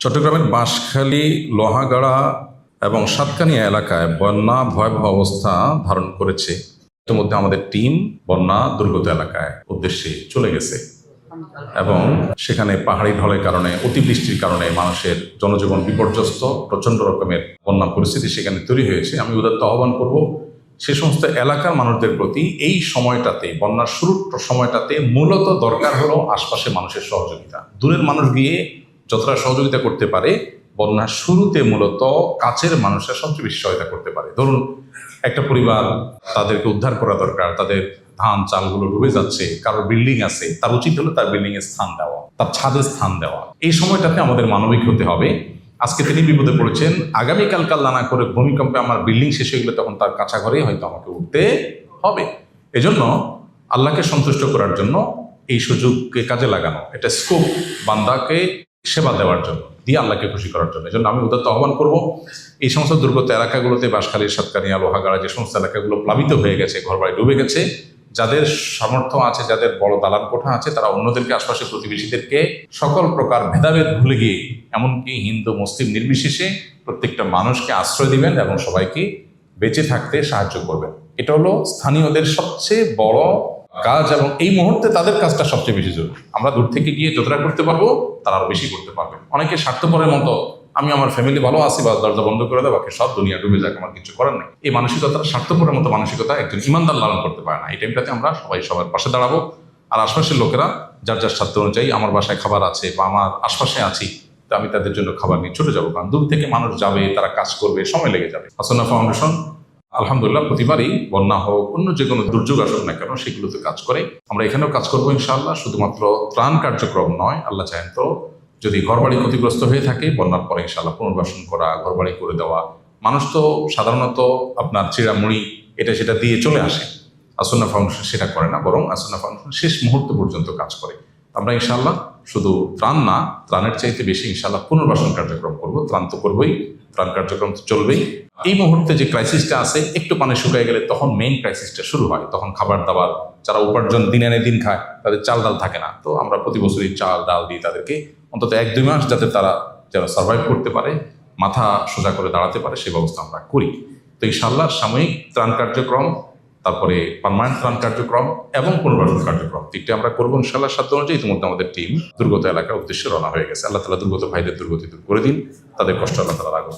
চট্টগ্রামের বাঁশখালী, লোহাগাড়া এবং সাতকানিয়া এলাকায় বন্যা ভয়াবহ অবস্থা ধারণ করেছে। ইতিমধ্যে আমাদের টিম বন্যা দুর্গত এলাকায় উদ্দেশ্যে চলে গেছে এবং সেখানে পাহাড়ি ঢলের কারণে, অতিবৃষ্টির কারণে মানুষের জনজীবন বিপর্যস্ত, প্রচন্ড রকমের বন্যা পরিস্থিতি সেখানে তৈরি হয়েছে। আমি উদাত্ত আহ্বান করব সে সমস্ত এলাকার মানুষদের প্রতি, এই সময়টাতে, বন্যার শুরুর সময়টাতে মূলত দরকার হলো আশপাশের মানুষের সহযোগিতা। দূরের মানুষ গিয়ে যতটা সহযোগিতা করতে পারে, বন্যার শুরুতে মূলত কাছের মানুষের সবচেয়ে বেশি সহায়তা করতে পারে। ধরুন একটা পরিবার, তাদেরকে উদ্ধার করা দরকার, তাদের ধান চালগুলো ডুবে যাচ্ছে, কারোর বিল্ডিং আছে, তার উচিত হলো তার বিল্ডিং এ স্থান দেওয়া, তার ছাদে স্থান দেওয়া। এই সময়টাতে আমাদের মানবিক হতে হবে। আজকে তিনি বিপদে পড়েছেন, আগামীকাল কাল্লা না করে ভূমিকম্পে আমার বিল্ডিং শেষ হয়ে গেলে তখন তার কাছা ঘরে হয়তো আমাকে উঠতে হবে। এজন্য আল্লাহকে সন্তুষ্ট করার জন্য এই সুযোগকে কাজে লাগানো, এটা স্কোপ বান্দাকে সেবা দেওয়ার জন্য, দিয়ে আল্লাহকে খুশি করার জন্য। এজন্য আমি উদাত্ত আহ্বান করব, এই সমস্ত দুর্গত এলাকাগুলোতে, বাঁশখালী, সাতকানিয়া, লোহাগাড়া, যে সমস্ত এলাকাগুলো প্লাবিত হয়ে গেছে, ঘরবাড়ি ডুবে গেছে, যাদের সামর্থ্য আছে, যাদের বড় দালান কোঠা আছে, তারা অন্যদেরকে, আশপাশের প্রতিবেশীদেরকে সকল প্রকার ভেদাভেদ ভুলে গিয়ে, এমনকি হিন্দু মুসলিম নির্বিশেষে প্রত্যেকটা মানুষকে আশ্রয় দিবেন এবং সবাইকে বেঁচে থাকতে সাহায্য করবেন। এটা হলো স্থানীয়দের সবচেয়ে বড় কাজ এবং এই মুহূর্তে তাদের কাজটা সবচেয়ে বেশি জরুরি। আমরা দূর থেকে গিয়ে যতটা করতে পারবো তারা আরো বেশি করতে পারবে। অনেকে স্বার্থপরের মতো, আমি আমার ফ্যামিলি ভালো আছি, বা দরজা বন্ধ করে দেয়, বাকি সব দুনিয়া ডুবে যাক, আমার কিছু করার নেই, এই মানসিকতা, স্বার্থপরের মতো মানসিকতা একজন ইমানদার লালন করতে পারে না। এই টাইমটাতে আমরা সবাই সবার পাশে দাঁড়াবো, আর আশপাশের লোকেরা যার যার স্বার্থ অনুযায়ী, আমার বাসায় খাবার আছে বা আমার আশপাশে আছি, তো আমি তাদের জন্য খাবার নিয়ে ছুটে যাবো। কারণ দূর থেকে মানুষ যাবে, তারা কাজ করবে, সময় লেগে যাবে। হাসানা ফাউন্ডেশন আলহামদুলিল্লাহ প্রতিবারই, বন্যা হোক, অন্য যে কোনো দুর্যোগ আসুক না কেন, সেগুলোতে কাজ করে। আমরা এখানেও কাজ করবো ইনশাআল্লাহ। শুধুমাত্র ত্রাণ কার্যক্রম নয়, আল্লাহ চাহেন তো যদি ঘরবাড়ি ক্ষতিগ্রস্ত হয়ে থাকে, বন্যার পরে ইনশাআল্লাহ পুনর্বাসন করা, ঘরবাড়ি করে দেওয়া। মানুষ তো সাধারণত আপনার চিড়ামুড়ি এটা সেটা দিয়ে চলে আসে, আসন্না ফাউন্ডেশন সেটা করে না, বরং আসন্না ফাউন্ডেশন শেষ মুহূর্ত পর্যন্ত কাজ করে। আমরা ইনশাআল্লাহ শুধু ত্রাণ না, ত্রাণের চাইতে বেশি ইনশাআল্লাহ পুনর্বাসন কার্যক্রম করবো। ত্রাণ তো করবোই, ত্রাণ কার্যক্রম তো চলবেই। এই মুহূর্তে যে ক্রাইসিসটা আছে, একটু পানি শুকিয়ে গেলে তখন মেইন ক্রাইসিসটা শুরু হয়। তখন খাবার দাবার, যারা উপার্জন দিন আনে দিন খায়, তাদের চাল ডাল থাকে না। তো আমরা প্রতি বছরই চাল ডাল দিই তাদেরকে, অন্তত 1-2 মাস যাতে তারা যেন সার্ভাইভ করতে পারে, মাথা সোজা করে দাঁড়াতে পারে, সেই ব্যবস্থা আমরা করি। তো ইনশাআল্লাহ সাময়িক ত্রাণ কার্যক্রম, তারপরে পার্মানেন্ট ত্রাণ কার্যক্রম এবং পুনর্বাসন কার্যক্রম, তিনটে আমরা করবো ইনশাআল্লাহ সাধ্য অনুযায়ী। ইতিমধ্যে আমাদের টিম দুর্গত এলাকার উদ্দেশ্যে রওনা হয়ে গেছে। আল্লাহ তাআলা দুর্গত ভাইদের দুর্গতি দূর করে দিন, তাদের কষ্ট আল্লাহ তাআলা রাখুন।